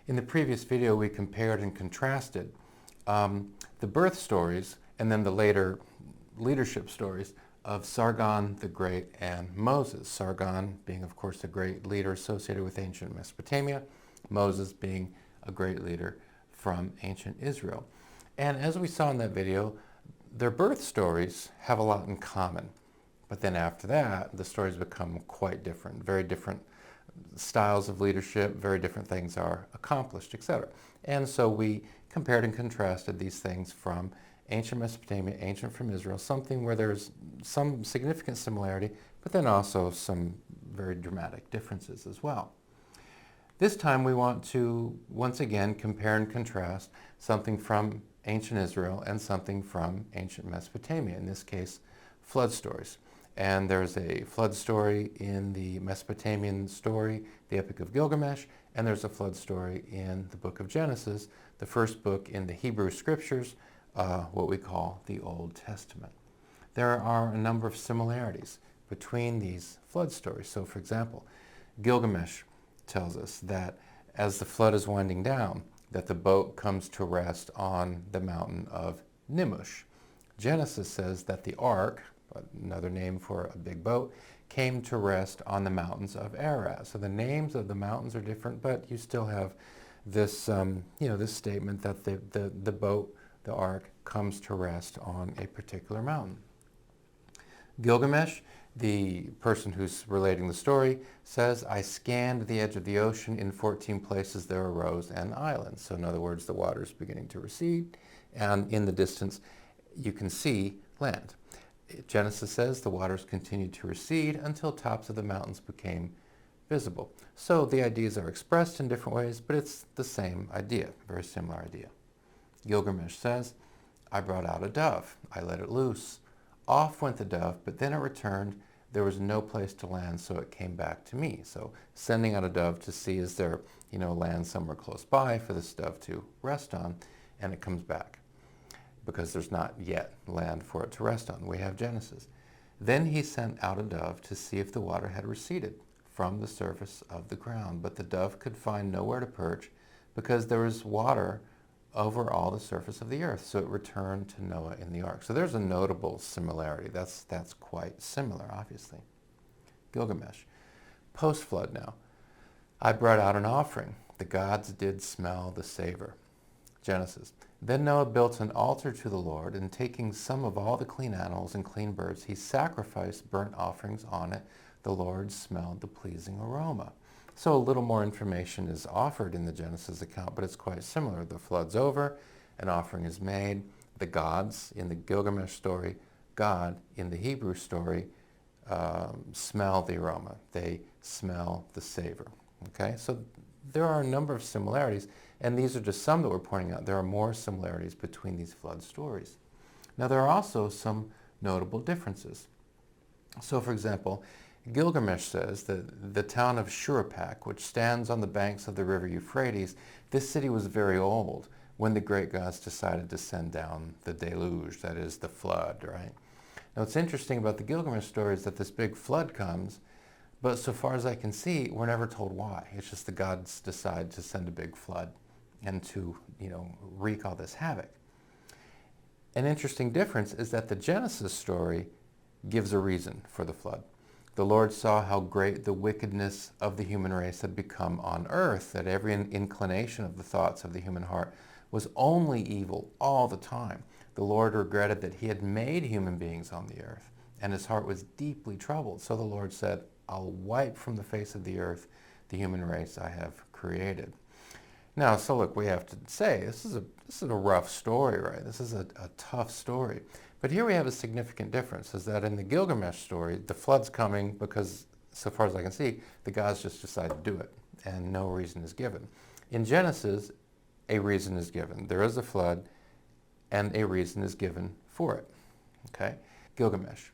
In the previous video, we compared and contrasted the birth stories and then the later leadership stories of Sargon the Great and Moses. Sargon being, of course, a great leader associated with ancient Mesopotamia, Moses being a great leader from ancient Israel. And as we saw in that video, their birth stories have a lot in common. But then after that, the stories become quite different, very different styles of leadership, very different things are accomplished, etc. And so we compared and contrasted these things from ancient Mesopotamia, ancient from Israel, something where there's some significant similarity, but then also some very dramatic differences as well. This time we want to once again compare and contrast something from ancient Israel and something from ancient Mesopotamia, in this case, flood stories. And there's a flood story in the Mesopotamian story, the Epic of Gilgamesh, and there's a flood story in the book of Genesis, the first book in the Hebrew Scriptures, what we call the Old Testament. There are a number of similarities between these flood stories. So, for example, Gilgamesh tells us that as the flood is winding down, that the boat comes to rest on the mountain of Nimush. Genesis says that the ark, another name for a big boat, came to rest on the mountains of Ararat. So the names of the mountains are different, but you still have this, this statement that the boat, the ark, comes to rest on a particular mountain. Gilgamesh, the person who's relating the story, says, I scanned the edge of the ocean. In 14 places there arose an island. So in other words, the water is beginning to recede, and in the distance you can see land. Genesis says the waters continued to recede until tops of the mountains became visible. So the ideas are expressed in different ways, but it's the same idea, very similar idea. Gilgamesh says, I brought out a dove. I let it loose. Off went the dove, but then it returned. There was no place to land, so it came back to me. So sending out a dove to see is there, land somewhere close by for this dove to rest on, and it comes back because there's not yet land for it to rest on. We have Genesis. Then he sent out a dove to see if the water had receded from the surface of the ground, but the dove could find nowhere to perch because there was water over all the surface of the earth. So it returned to Noah in the ark. So there's a notable similarity. That's quite similar, obviously. Gilgamesh. Post-flood now. I brought out an offering. The gods did smell the savor. Genesis. Then Noah built an altar to the Lord, and taking some of all the clean animals and clean birds, he sacrificed burnt offerings on it. The Lord smelled the pleasing aroma. So a little more information is offered in the Genesis account, but it's quite similar. The flood's over, an offering is made. The gods in the Gilgamesh story, God in the Hebrew story, smell the aroma. They smell the savor. Okay, so there are a number of similarities, and these are just some that we're pointing out. There are more similarities between these flood stories. Now there are also some notable differences. So for example, Gilgamesh says that the town of Shuruppak, which stands on the banks of the river Euphrates, this city was very old when the great gods decided to send down the deluge, that is the flood, right? Now what's interesting about the Gilgamesh story is that this big flood comes, but so far as I can see, we're never told why. It's just the gods decide to send a big flood and to, wreak all this havoc. An interesting difference is that the Genesis story gives a reason for the flood. The Lord saw how great the wickedness of the human race had become on earth, that every inclination of the thoughts of the human heart was only evil all the time. The Lord regretted that he had made human beings on the earth, and his heart was deeply troubled. So the Lord said, I'll wipe from the face of the earth the human race I have created. Now, so look, we have to say, this is a rough story, right? This is a tough story. But here we have a significant difference, is that in the Gilgamesh story, the flood's coming because, so far as I can see, the gods just decide to do it, and no reason is given. In Genesis, a reason is given. There is a flood, and a reason is given for it. Okay? Gilgamesh.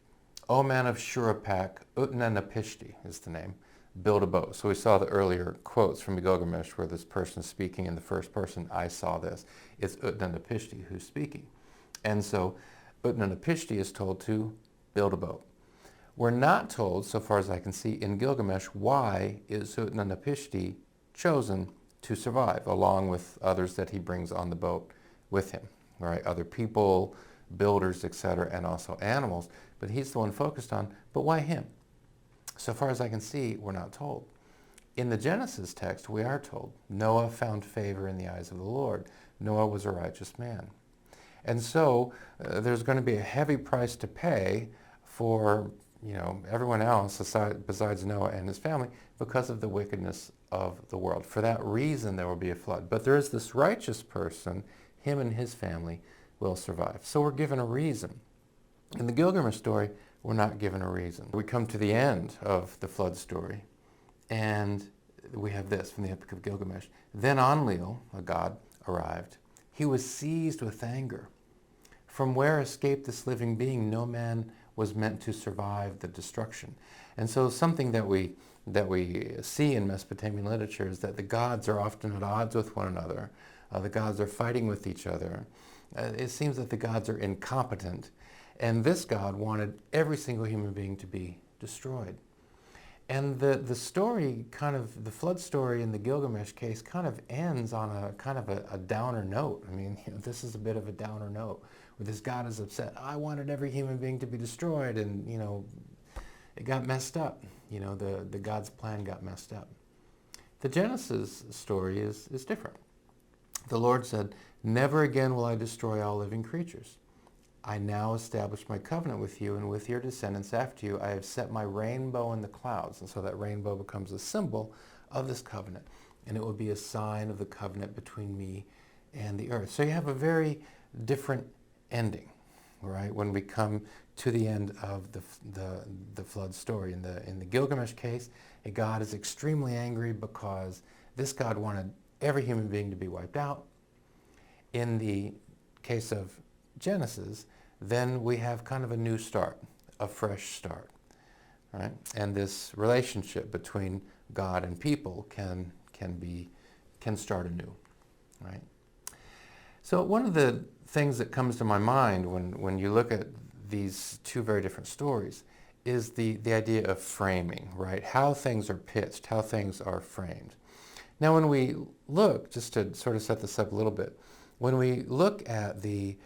O man of Shuruppak, Utnapishti is the name. Build a boat. So we saw the earlier quotes from Gilgamesh where this person is speaking in the first person, I saw this. It's Utnapishti who's speaking. And so Utnapishti is told to build a boat. We're not told, so far as I can see, in Gilgamesh, why is Utnapishti chosen to survive, along with others that he brings on the boat with him, right? Other people, builders, etc., and also animals. But he's the one focused on, but why him? So far as I can see, we're not told. In the Genesis text, we are told, Noah found favor in the eyes of the Lord. Noah was a righteous man. And so there's going to be a heavy price to pay for, everyone else besides Noah and his family because of the wickedness of the world. For that reason, there will be a flood. But there is this righteous person, him and his family will survive. So we're given a reason. In the Gilgamesh story, we're not given a reason. We come to the end of the flood story, and we have this from the Epic of Gilgamesh. Then Enlil, a god, arrived. He was seized with anger. From where escaped this living being? No man was meant to survive the destruction. And so something that we see in Mesopotamian literature is that the gods are often at odds with one another. The gods are fighting with each other. It seems that the gods are incompetent. And this god wanted every single human being to be destroyed. And the story, the flood story in the Gilgamesh case kind of ends on a downer note. I mean, this is a bit of a downer note, where this god is upset. I wanted every human being to be destroyed, and, it got messed up. The god's plan got messed up. The Genesis story is different. The Lord said, "Never again will I destroy all living creatures. I now establish my covenant with you and with your descendants after you. I have set my rainbow in the clouds." And so that rainbow becomes a symbol of this covenant. And it will be a sign of the covenant between me and the earth. So you have a very different ending, right? When we come to the end of the flood story. In the Gilgamesh case, a god is extremely angry because this god wanted every human being to be wiped out. In the case of Genesis, then we have kind of a new start, a fresh start, right? And this relationship between God and people can start anew, right? So one of the things that comes to my mind when you look at these two very different stories is the idea of framing, right? How things are pitched, how things are framed. Now when we look, just to sort of set this up a little bit, when we look at the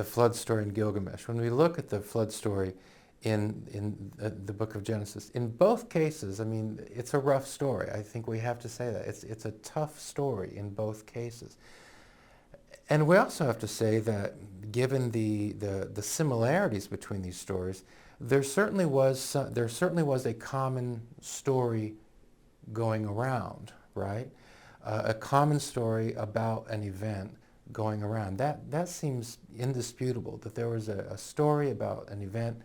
flood story in Gilgamesh, when we look at the flood story in the book of Genesis, in both cases, I mean, it's a rough story. I think we have to say that. It's a tough story in both cases. And we also have to say that given the similarities between these stories, there certainly was a common story going around, right? A common story about an event going around. That seems indisputable, that there was a story about an event,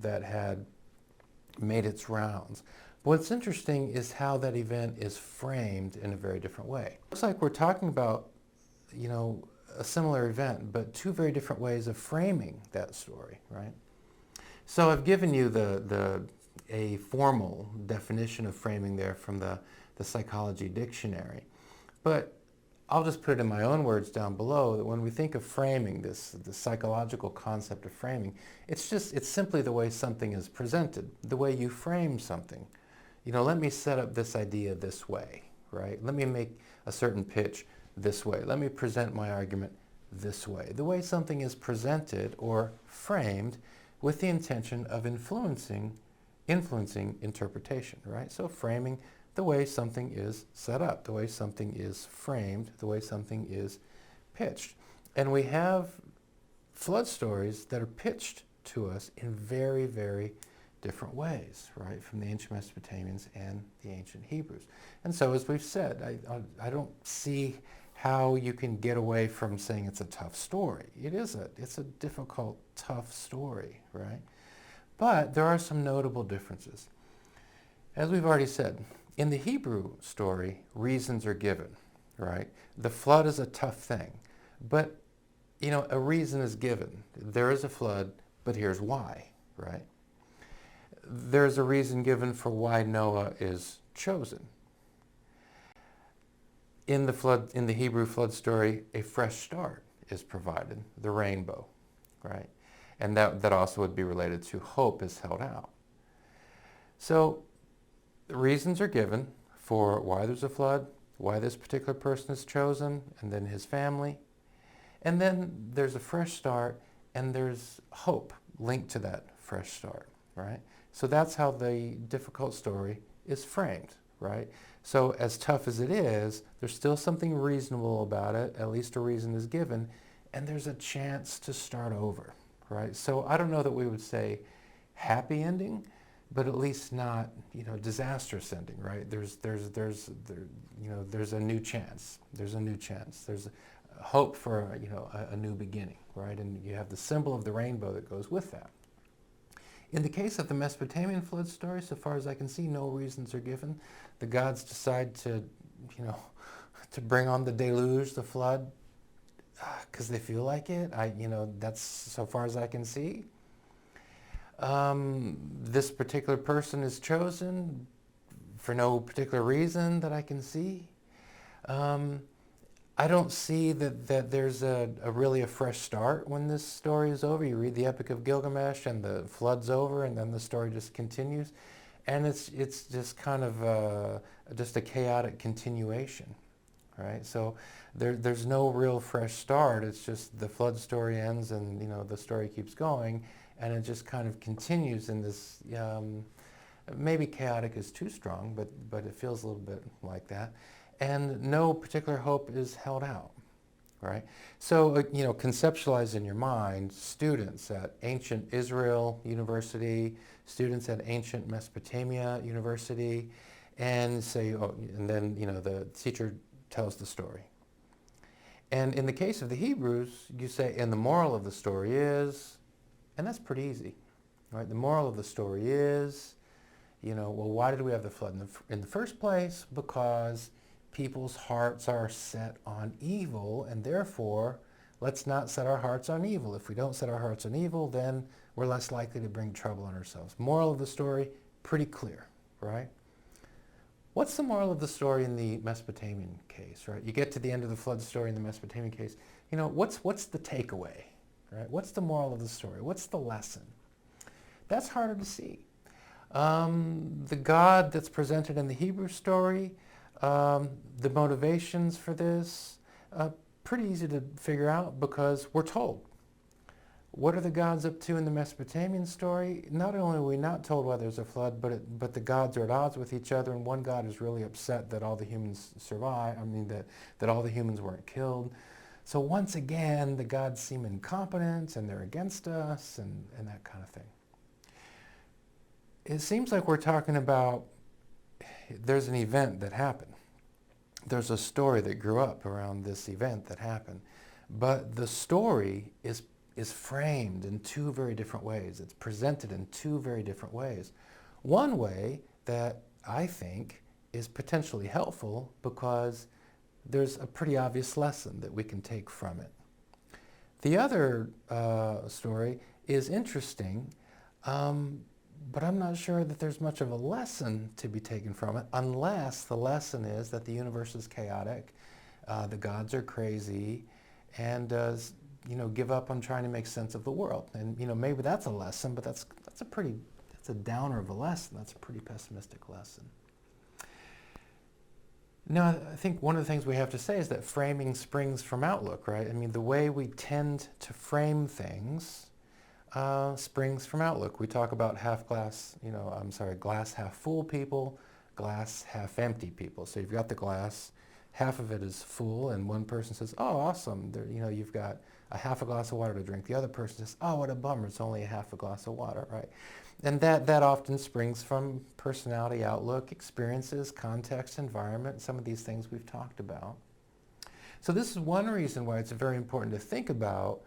that had made its rounds. What's interesting is how that event is framed in a very different way. Looks like we're talking about, a similar event, but two very different ways of framing that story, right? So I've given you a formal definition of framing there from the psychology dictionary, but I'll just put it in my own words down below, that when we think of framing, the psychological concept of framing, it's simply the way something is presented, the way you frame something. Let me set up this idea this way, right? Let me make a certain pitch this way. Let me present my argument this way. The way something is presented or framed with the intention of influencing interpretation, right? So framing, the way something is set up, the way something is framed, the way something is pitched. And we have flood stories that are pitched to us in very, very different ways, right, from the ancient Mesopotamians and the ancient Hebrews. And so, as we've said, I don't see how you can get away from saying it's a tough story. It's a difficult, tough story, right? But there are some notable differences. As we've already said, in the Hebrew story, reasons are given, right? The flood is a tough thing, but, a reason is given. There is a flood, but here's why, right? There's a reason given for why Noah is chosen. In the Hebrew flood story, a fresh start is provided, the rainbow, right? And that also would be related to hope is held out. So the reasons are given for why there's a flood, why this particular person is chosen, and then his family. And then there's a fresh start, and there's hope linked to that fresh start, right? So that's how the difficult story is framed, right? So as tough as it is, there's still something reasonable about it, at least a reason is given, and there's a chance to start over, right? So I don't know that we would say happy ending, but at least not, disastrous ending, right? There's a new chance. There's a new chance. There's hope for, a new beginning, right? And you have the symbol of the rainbow that goes with that. In the case of the Mesopotamian flood story, so far as I can see, no reasons are given. The gods decide to, to bring on the deluge, the flood, because they feel like it. That's so far as I can see. This particular person is chosen for no particular reason that I can see. I don't see that there's really a fresh start when this story is over. You read the Epic of Gilgamesh and the flood's over, and then the story just continues. And it's just kind of just a chaotic continuation, right? So there's no real fresh start. It's just the flood story ends, and the story keeps going, and it just kind of continues in this. Maybe chaotic is too strong, but it feels a little bit like that. And no particular hope is held out, right? So, conceptualize in your mind students at ancient Israel University, students at ancient Mesopotamia University, and say, and then, the teacher tells the story. And in the case of the Hebrews, you say, and the moral of the story is, and that's pretty easy, right? The moral of the story is, why did we have the flood in the first place? Because people's hearts are set on evil, and therefore, let's not set our hearts on evil. If we don't set our hearts on evil, then we're less likely to bring trouble on ourselves. Moral of the story, pretty clear, right? What's the moral of the story in the Mesopotamian case, right? You get to the end of the flood story in the Mesopotamian case. What's the takeaway, right? What's the moral of the story? What's the lesson? That's harder to see. The God that's presented in the Hebrew story, the motivations for this, pretty easy to figure out because we're told. What are the gods up to in the Mesopotamian story? Not only are we not told why there's a flood, but the gods are at odds with each other, and one god is really upset that all the humans survive, that all the humans weren't killed. So once again, the gods seem incompetent, and they're against us, and that kind of thing. It seems like we're talking about, there's an event that happened. There's a story that grew up around this event that happened. But the story is framed in two very different ways. It's presented in two very different ways. One way that I think is potentially helpful because there's a pretty obvious lesson that we can take from it. The other story is interesting, but I'm not sure that there's much of a lesson to be taken from it, unless the lesson is that the universe is chaotic, the gods are crazy, and give up on trying to make sense of the world. And maybe that's a lesson, but that's a downer of a lesson. That's a pretty pessimistic lesson. Now, I think one of the things we have to say is that framing springs from outlook, right? The way we tend to frame things springs from outlook. We talk about glass half full people, glass half empty people. So you've got the glass, half of it is full, and one person says, oh, awesome, you've got a half a glass of water to drink. The other person says, oh, what a bummer, it's only a half a glass of water, right? And that often springs from personality, outlook, experiences, context, environment, some of these things we've talked about. So this is one reason why it's very important to think about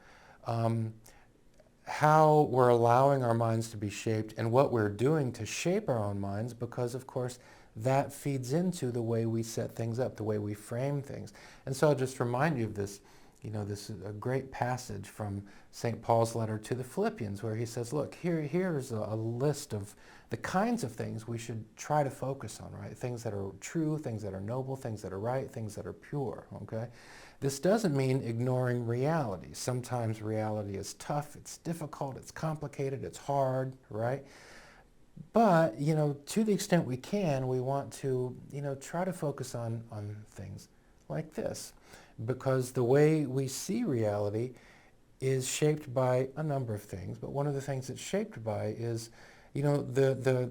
how we're allowing our minds to be shaped and what we're doing to shape our own minds, because of course that feeds into the way we set things up, the way we frame things. And so I'll just remind you of this, this is a great passage from St. Paul's letter to the Philippians, where he says, look, here's a list of the kinds of things we should try to focus on, right? Things that are true, things that are noble, things that are right, things that are pure, okay? This doesn't mean ignoring reality. Sometimes reality is tough, it's difficult, it's complicated, it's hard, right? But, to the extent we can, we want to, try to focus on things like this. Because the way we see reality is shaped by a number of things. But one of the things it's shaped by is, the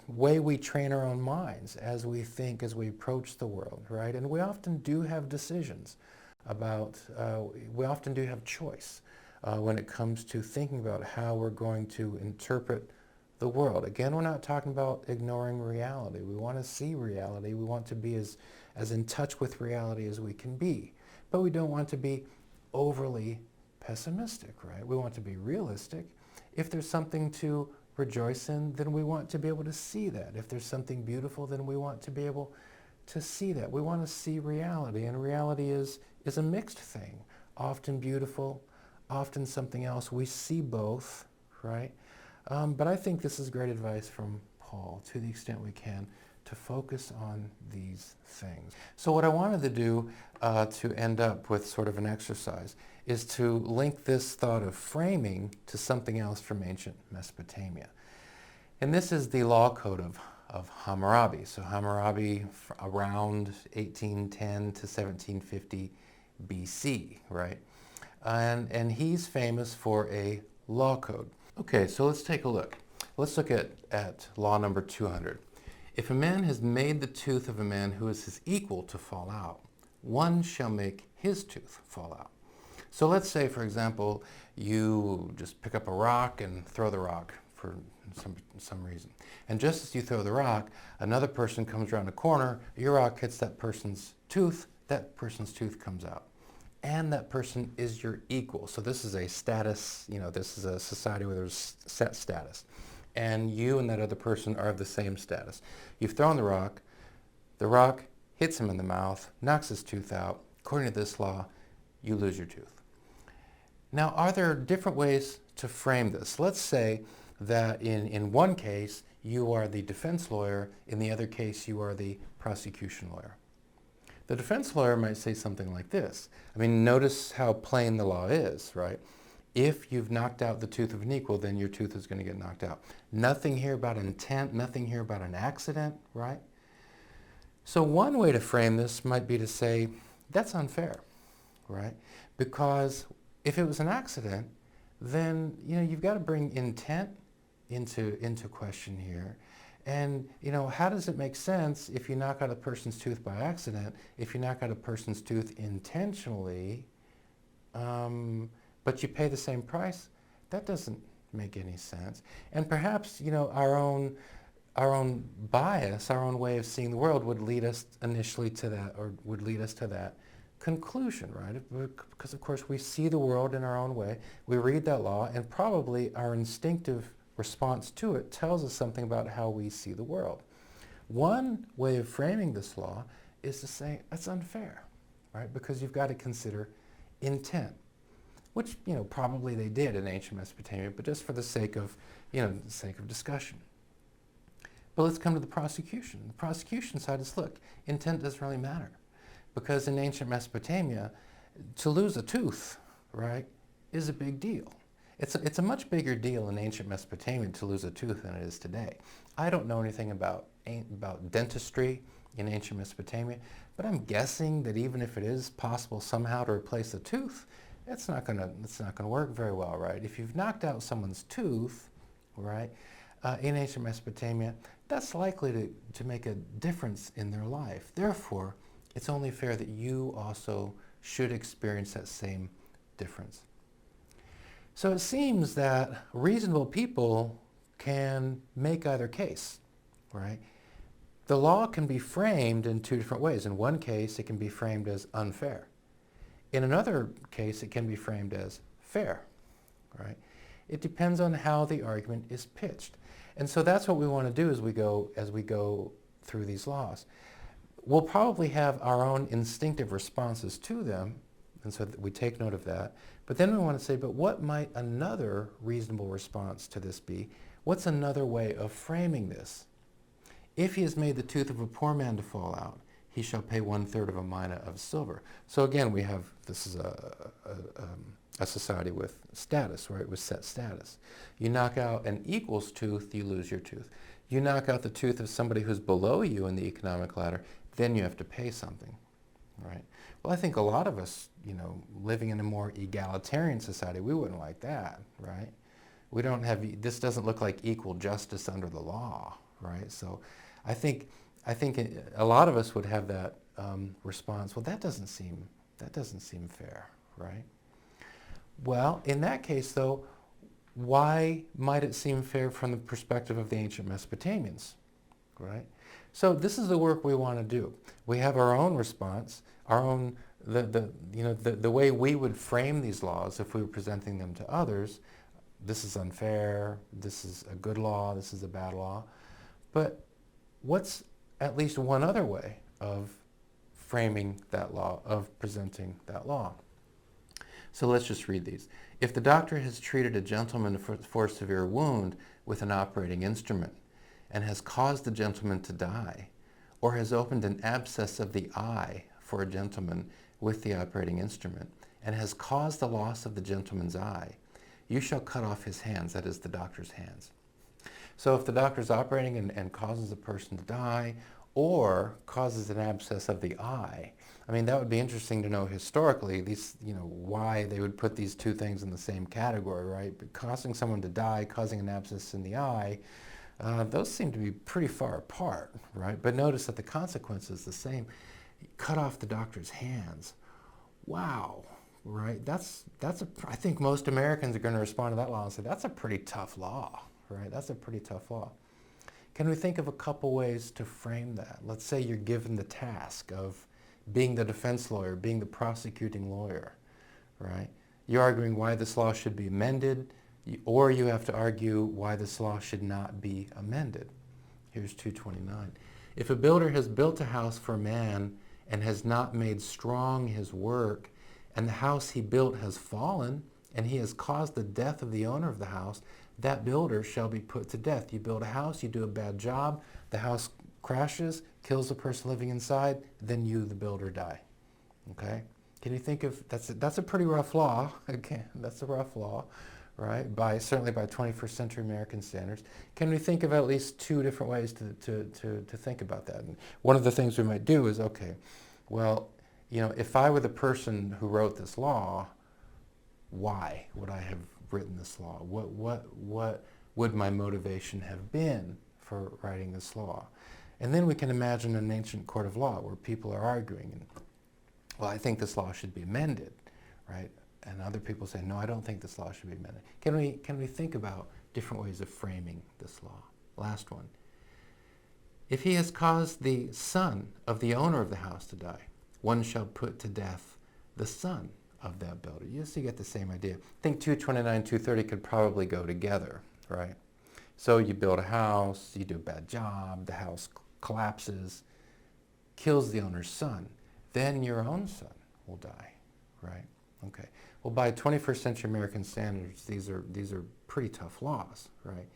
way we train our own minds as we think, as we approach the world, right? And we often do have decisions we often do have choice when it comes to thinking about how we're going to interpret the world. Again, we're not talking about ignoring reality. We want to see reality. We want to be as in touch with reality as we can be. But we don't want to be overly pessimistic, right? We want to be realistic. If there's something to rejoice in, then we want to be able to see that. If there's something beautiful, then we want to be able to see that. We want to see reality, and reality is a mixed thing. Often beautiful, often something else. We see both, right? But I think this is great advice from Paul, to the extent we can, to focus on these things. So what I wanted to do to end up with sort of an exercise is to link this thought of framing to something else from ancient Mesopotamia. And this is the law code of Hammurabi. So Hammurabi around 1810 to 1750 BC, right? And he's famous for a law code. Okay, so let's take a look. Let's look at law number 200. If a man has made the tooth of a man who is his equal to fall out, one shall make his tooth fall out. So let's say, for example, you just pick up a rock and throw the rock for some reason. And just as you throw the rock, another person comes around the corner, your rock hits that person's tooth comes out. And that person is your equal. So this is a status, this is a society where there's set status. And you and that other person are of the same status. You've thrown the rock hits him in the mouth, knocks his tooth out. According to this law, you lose your tooth. Now, are there different ways to frame this? Let's say that in one case, you are the defense lawyer. In the other case, you are the prosecution lawyer. The defense lawyer might say something like this. I mean, notice how plain the law is, right? If you've knocked out the tooth of an equal, then your tooth is going to get knocked out. Nothing here about intent, nothing here about an accident, right? So one way to frame this might be to say, that's unfair, right? Because if it was an accident, then you've got to bring intent into question here. And how does it make sense if you knock out a person's tooth by accident, if you knock out a person's tooth intentionally, but you pay the same price? That doesn't make any sense. And perhaps our own bias, our own way of seeing the world would lead us initially to that, or would lead us to that conclusion, right? Because of course we see the world in our own way. We read that law, and probably our instinctive response to it tells us something about how we see the world. One way of framing this law is to say that's unfair, right? Because you've got to consider intent, which probably they did in ancient Mesopotamia, but just for the sake of discussion. But let's come to the prosecution. The prosecution side is, look, intent doesn't really matter, because in ancient Mesopotamia, to lose a tooth, right, is a big deal. It's a much bigger deal in ancient Mesopotamia to lose a tooth than it is today. I don't know anything about dentistry in ancient Mesopotamia, but I'm guessing that even if it is possible somehow to replace a tooth, it's not gonna work very well, right? If you've knocked out someone's tooth, right, in ancient Mesopotamia, that's likely to make a difference in their life. Therefore, it's only fair that you also should experience that same difference. So it seems that reasonable people can make either case, right? The law can be framed in two different ways. In one case, it can be framed as unfair. In another case, it can be framed as fair, right? It depends on how the argument is pitched. And so that's what we want to do as we go through these laws. We'll probably have our own instinctive responses to them, and so we take note of that. But then we want to say, but what might another reasonable response to this be? What's another way of framing this? If he has made the tooth of a poor man to fall out, he shall pay 1/3 of a mina of silver. So again, this is a society with status, right, with set status. You knock out an equals tooth, you lose your tooth. You knock out the tooth of somebody who's below you in the economic ladder, then you have to pay something, right? Well, I think a lot of us, living in a more egalitarian society, we wouldn't like that, right? We don't have, this doesn't look like equal justice under the law, right? So I think a lot of us would have that response, well, that doesn't seem fair, right? Well, in that case, though, why might it seem fair from the perspective of the ancient Mesopotamians, right? So this is the work we want to do. We have our own response, our own, the way we would frame these laws if we were presenting them to others. This is unfair, this is a good law, this is a bad law. But what's at least one other way of framing that law, of presenting that law? So let's just read these. If the doctor has treated a gentleman for a severe wound with an operating instrument and has caused the gentleman to die, or has opened an abscess of the eye for a gentleman with the operating instrument and has caused the loss of the gentleman's eye, you shall cut off his hands, that is the doctor's hands. So if the doctor's operating and causes a person to die or causes an abscess of the eye, I mean, that would be interesting to know historically, why they would put these two things in the same category, right? But causing someone to die, causing an abscess in the eye, those seem to be pretty far apart, right? But notice that the consequence is the same. Cut off the doctor's hands. Wow, right? I think most Americans are going to respond to that law and say, that's a pretty tough law, right? That's a pretty tough law. Can we think of a couple ways to frame that? Let's say you're given the task of being the defense lawyer, being the prosecuting lawyer, right? You're arguing why this law should be amended, or you have to argue why this law should not be amended. Here's 229. If a builder has built a house for a man and has not made strong his work, and the house he built has fallen, and he has caused the death of the owner of the house, that builder shall be put to death. You build a house, you do a bad job, the house crashes, kills the person living inside, then you, the builder, die. Okay? Can you think of, that's a pretty rough law. Again, that's a rough law, right? Certainly by 21st century American standards. Can we think of at least two different ways to think about that? And one of the things we might do is, okay, well, if I were the person who wrote this law, why would I have written this law? What would my motivation have been for writing this law? And then we can imagine an ancient court of law where people are arguing, and, well, I think this law should be amended, right? And other people say, no, I don't think this law should be amended. Can we think about different ways of framing this law? Last one. If he has caused the son of the owner of the house to die, one shall put to death the son of that builder. You get the same idea. I think 229, 230 could probably go together, right? So you build a house, you do a bad job, the house collapses, kills the owner's son, then your own son will die, right? Okay. Well, by 21st century American standards, these are pretty tough laws, right?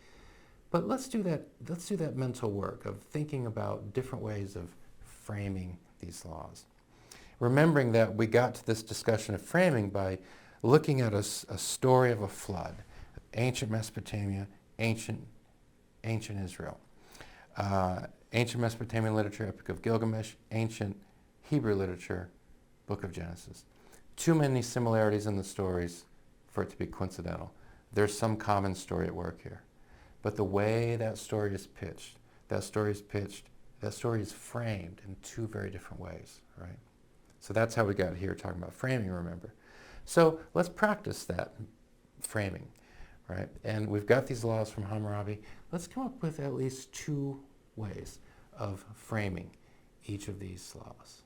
But let's do that mental work of thinking about different ways of framing these laws. Remembering that we got to this discussion of framing by looking at a story of a flood, ancient Mesopotamia, ancient Israel. Ancient Mesopotamian literature, Epic of Gilgamesh, ancient Hebrew literature, Book of Genesis. Too many similarities in the stories for it to be coincidental. There's some common story at work here. But the way that story is framed in two very different ways, right? So that's how we got here talking about framing, remember. So let's practice that framing, right? And we've got these laws from Hammurabi. Let's come up with at least two ways of framing each of these laws.